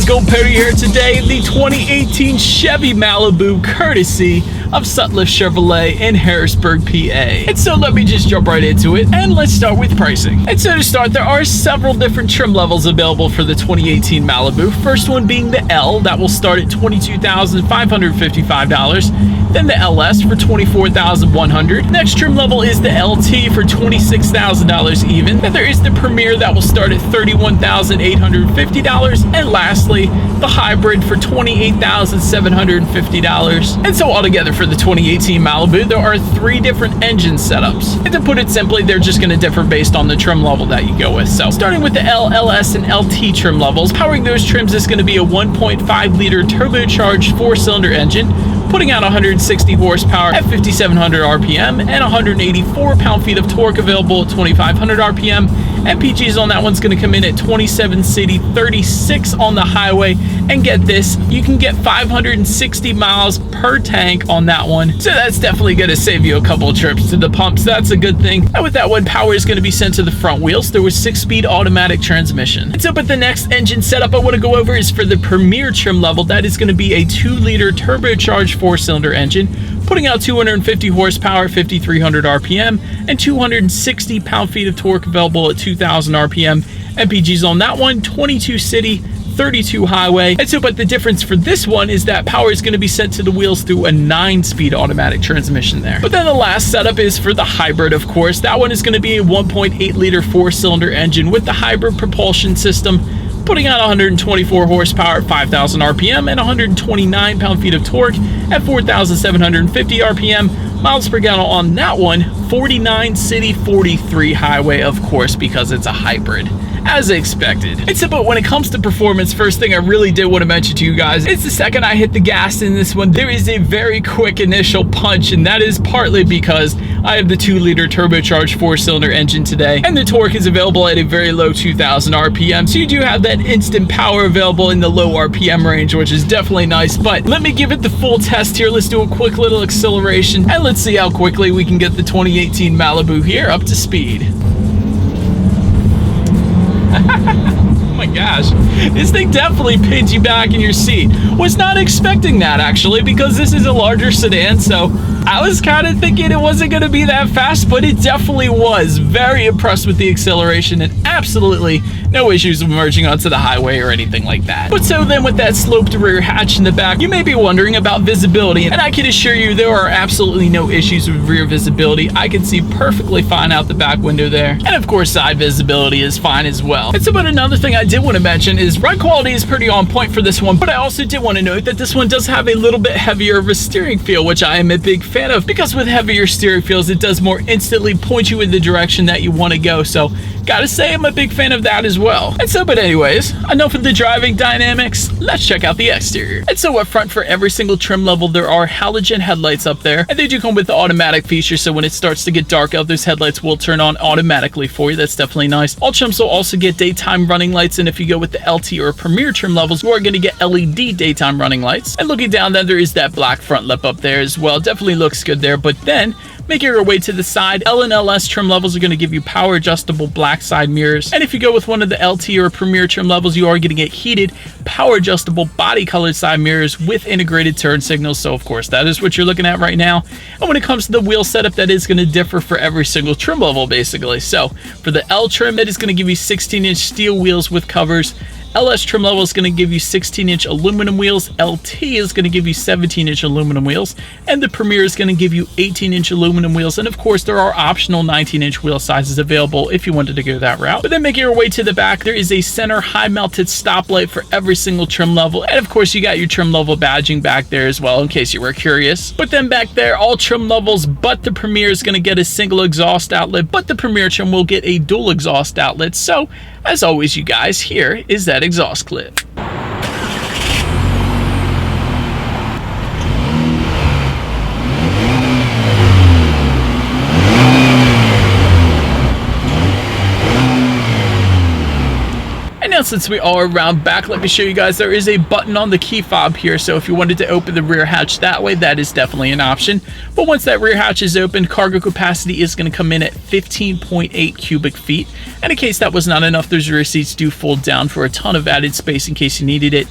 guys, Gold Perry here today. The 2018 Chevy Malibu, courtesy of Sutliff Chevrolet in Harrisburg, PA. And so let me just jump right into it, and let's start with pricing. And so to start, there are several different trim levels available for the 2018 Malibu. First one being the L, that will start at $22,555. Then the LS for $24,100. Next trim level is the LT for $26,000 even. Then there is the Premier that will start at $31,850. And lastly, the Hybrid for $28,750. And so altogether for the 2018 Malibu, there are 3 different engine setups. And to put it simply, they're just going to differ based on the trim level that you go with. So starting with the L, LS, and LT trim levels, powering those trims is going to be a 1.5-liter turbocharged 4-cylinder engine, putting out 160 horsepower at 5,700 RPM and 184 pound-feet of torque available at 2,500 RPM. MPGs on that one's going to come in at 27 city, 36 on the highway, and get this, you can get 560 miles per tank on that one. So that's definitely going to save you a couple of trips to the pumps. That's a good thing. And with that one, power is going to be sent to the front wheels. There was 6-speed automatic transmission. And so but the next engine setup I want to go over is for the Premier trim level. That is going to be a 2-liter turbocharged 4-cylinder engine, putting out 250 horsepower, 5,300 RPM, and 260 pound-feet of torque available at 2,000 RPM. MPGs on that one, 22 city, 32 highway. And so, but the difference for this one is that power is going to be sent to the wheels through a 9-speed automatic transmission there. But then the last setup is for the Hybrid, of course. That one is going to be a 1.8-liter 4-cylinder engine with the hybrid propulsion system, putting out 124 horsepower at 5,000 RPM and 129 pound-feet of torque at 4,750 RPM. Miles per gallon on that one, 49 city, 43 highway, of course, because it's a hybrid, as expected. And so, but when it comes to performance, first thing I really did want to mention to you guys is the second I hit the gas in this one, there is a very quick initial punch, and that is partly because I have the 2-liter turbocharged 4-cylinder engine today, and the torque is available at a very low 2,000 RPM, so you do have that instant power available in the low RPM range, which is definitely nice. But let me give it the full test here. Let's do a quick little acceleration, and let's see how quickly we can get the 2018 Malibu here up to speed. Oh my gosh, this thing definitely pins you back in your seat. Was not expecting that, actually, because this is a larger sedan, so I was kind of thinking it wasn't going to be that fast, but it definitely was. Very impressed with the acceleration, and absolutely no issues of merging onto the highway or anything like that. But so then with that sloped rear hatch in the back, you may be wondering about visibility, and I can assure you there are absolutely no issues with rear visibility. I can see perfectly fine out the back window there, and of course side visibility is fine as well. And so, but another thing I did want to mention is ride quality is pretty on point for this one, but I also did want to note that this one does have a little bit heavier of a steering feel, which I am a big fan of, because with heavier steering feels, it does more instantly point you in the direction that you want to go. So gotta say I'm a big fan of that as well. And so, but anyways, enough of the driving dynamics, let's check out the exterior. And so up front, for every single trim level, there are halogen headlights up there, and they do come with the automatic feature, so when it starts to get dark out, those headlights will turn on automatically for you. That's definitely nice. All trims will also get daytime running lights, and if you go with the LT or Premier trim levels, you are going to get LED daytime running lights. And looking down, then there is that black front lip up there as well. Definitely looks good there. But then making your way to the side, L and LS trim levels are going to give you power adjustable black side mirrors. And if you go with one of the LT or Premier trim levels, you are going to get heated, power adjustable body colored side mirrors with integrated turn signals. So of course that is what you're looking at right now. And when it comes to the wheel setup, that is going to differ for every single trim level basically. So for the L trim, that is going to give you 16-inch steel wheels with covers. LS trim level is going to give you 16-inch aluminum wheels, LT is going to give you 17-inch aluminum wheels, and the Premier is going to give you 18-inch aluminum wheels. And of course, there are optional 19-inch wheel sizes available if you wanted to go that route. But then making your way to the back, there is a center high-mounted stoplight for every single trim level. And of course, you got your trim level badging back there as well, in case you were curious. But then back there, all trim levels but the Premier is going to get a single exhaust outlet, but the Premier trim will get a dual exhaust outlet. So as always, you guys, here is that exhaust clip. since we are around back, let me show you guys there is a button on the key fob here. So if you wanted to open the rear hatch that way, that is definitely an option. But once that rear hatch is open, cargo capacity is going to come in at 15.8 cubic feet. And in case that was not enough, those rear seats do fold down for a ton of added space in case you needed it.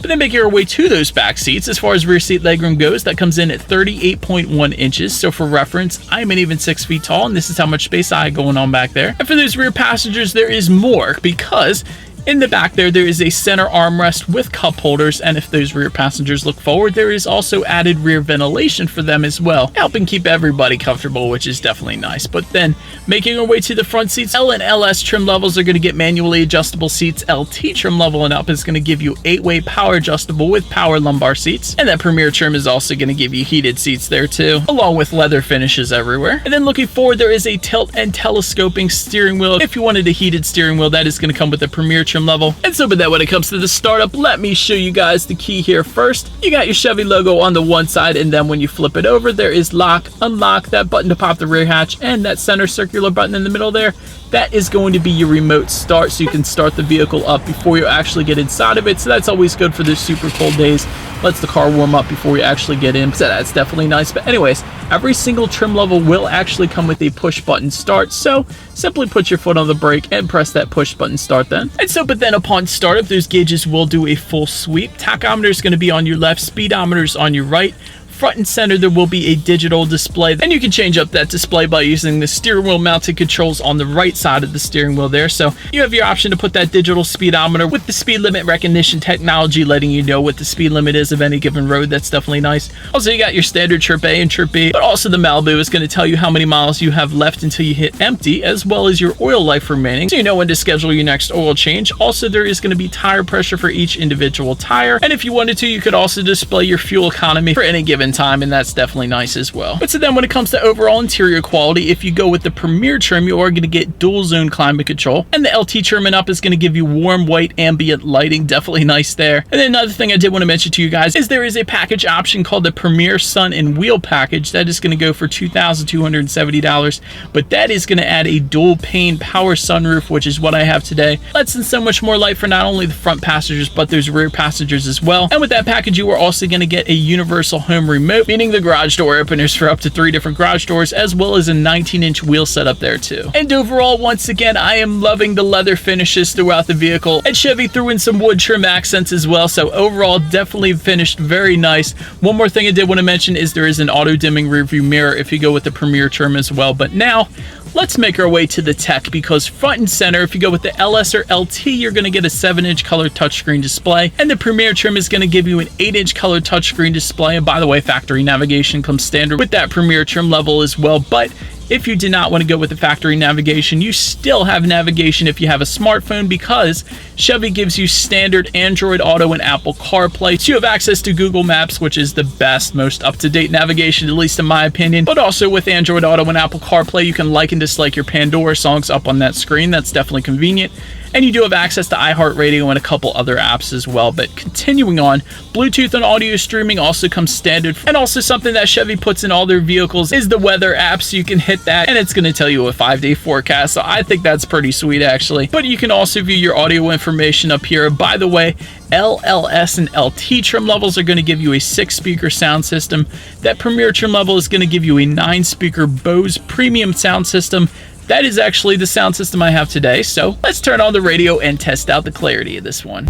But then making our way to those back seats, as far as rear seat legroom goes, that comes in at 38.1 inches. So for reference, I'm an even 6 feet tall, and this is how much space I have going on back there. And for those rear passengers, there is more, because in the back there is a center armrest with cup holders, and if those rear passengers look forward, there is also added rear ventilation for them as well, helping keep everybody comfortable, which is definitely nice. But then making our way to the front seats, L and LS trim levels are going to get manually adjustable seats. LT trim level and up is going to give you 8-way power adjustable with power lumbar seats, and that Premier trim is also going to give you heated seats there too, along with leather finishes everywhere. And then looking forward, there is a tilt and telescoping steering wheel. If you wanted a heated steering wheel, that is going to come with the Premier trim level. And so, but then when it comes to the startup, let me show you guys the key here first. You got your Chevy logo on the one side, and then when you flip it over, there is lock, unlock, that button to pop the rear hatch, and that center circular button in the middle there. That is going to be your remote start, so you can start the vehicle up before you actually get inside of it. So that's always good for the super cold days. Lets the car warm up before you actually get in, so that's definitely nice. But anyways, every single trim level will actually come with a push button start, so simply put your foot on the brake and press that push button start then. And so, but then upon startup, those gauges will do a full sweep. Tachometer is going to be on your left, speedometer is on your right. Front and center, there will be a digital display, and you can change up that display by using the steering wheel mounted controls on the right side of the steering wheel there. So you have your option to put that digital speedometer with the speed limit recognition technology, letting you know what the speed limit is of any given road. That's definitely nice. Also, you got your standard Trip A and Trip B, but also the Malibu is going to tell you how many miles you have left until you hit empty, as well as your oil life remaining, so you know when to schedule your next oil change. Also, there is going to be tire pressure for each individual tire, and if you wanted to, you could also display your fuel economy for any given time, and that's definitely nice as well. But so then when it comes to overall interior quality, if you go with the Premier trim, you are going to get dual zone climate control, and the LT trim and up is going to give you warm white ambient lighting, definitely nice there. And then another thing I did want to mention to you guys is there is a package option called the Premier Sun and Wheel package that is going to go for $2,270, but that is going to add a dual pane power sunroof, which is what I have today. Lets in so much more light for not only the front passengers, but those rear passengers as well. And with that package, you are also going to get a universal home remote, meaning the garage door openers for up to 3 different garage doors, as well as a 19-inch wheel setup there too. And overall, once again, I am loving the leather finishes throughout the vehicle, and Chevy threw in some wood trim accents as well, so overall definitely finished very nice. One more thing I did want to mention is there is an auto dimming rear view mirror if you go with the Premier trim as well. But now let's make our way to the tech, because front and center, if you go with the LS or LT, you're going to get a 7-inch color touchscreen display, and the Premier trim is going to give you an 8-inch color touchscreen display. And by the way, factory navigation comes standard with that Premier trim level as well. But if you did not want to go with the factory navigation, you still have navigation if you have a smartphone, because Chevy gives you standard Android Auto and Apple CarPlay. So you have access to Google Maps, which is the best, most up-to-date navigation, at least in my opinion. But also with Android Auto and Apple CarPlay, you can like and dislike your Pandora songs up on that screen. That's definitely convenient. And you do have access to iHeartRadio and a couple other apps as well. But continuing on, Bluetooth and audio streaming also comes standard. And also something that Chevy puts in all their vehicles is the weather app, so you can hit that and it's going to tell you a 5-day forecast. So I think that's pretty sweet actually. But you can also view your audio information up here. By the way, LS and LT trim levels are going to give you a 6-speaker sound system. That Premier trim level is going to give you a 9-speaker Bose premium sound system. That is actually the sound system I have today, so let's turn on the radio and test out the clarity of this one.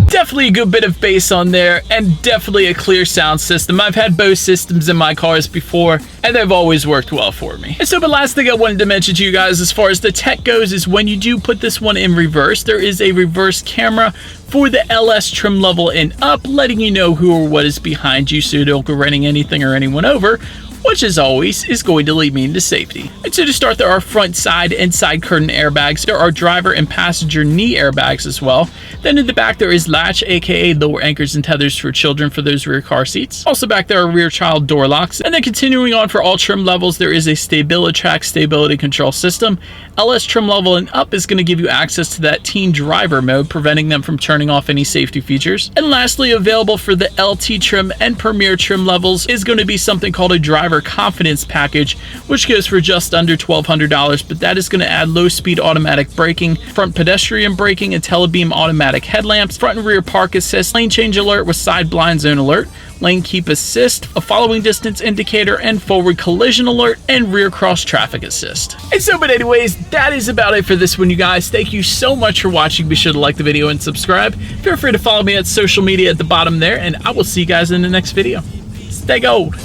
Definitely a good bit of bass on there, and definitely a clear sound system. I've had Bose systems in my cars before, and they've always worked well for me. And so the last thing I wanted to mention to you guys as far as the tech goes is when you do put this one in reverse, there is a reverse camera for the LS trim level and up, letting you know who or what is behind you so you don't go running anything or anyone over, which as always is going to lead me into safety. And so to start, there are front, side, and side curtain airbags. There are driver and passenger knee airbags as well. Then in the back there is latch, aka lower anchors and tethers for children for those rear car seats. Also back there are rear child door locks. And then continuing on, for all trim levels, there is a StabiliTrak stability control system. LS trim level and up is going to give you access to that teen driver mode, preventing them from turning off any safety features. And lastly, available for the LT trim and Premier trim levels is going to be something called a driver Driver Confidence Package, which goes for just under $1,200, but that is going to add low-speed automatic braking, front pedestrian braking, and telebeam automatic headlamps, front and rear park assist, lane change alert with side blind zone alert, lane keep assist, a following distance indicator, and forward collision alert, and rear cross traffic assist. And so, but anyways, that is about it for this one, you guys. Thank you so much for watching. Be sure to like the video and subscribe. Feel free to follow me at social media at the bottom there, and I will see you guys in the next video. Stay gold.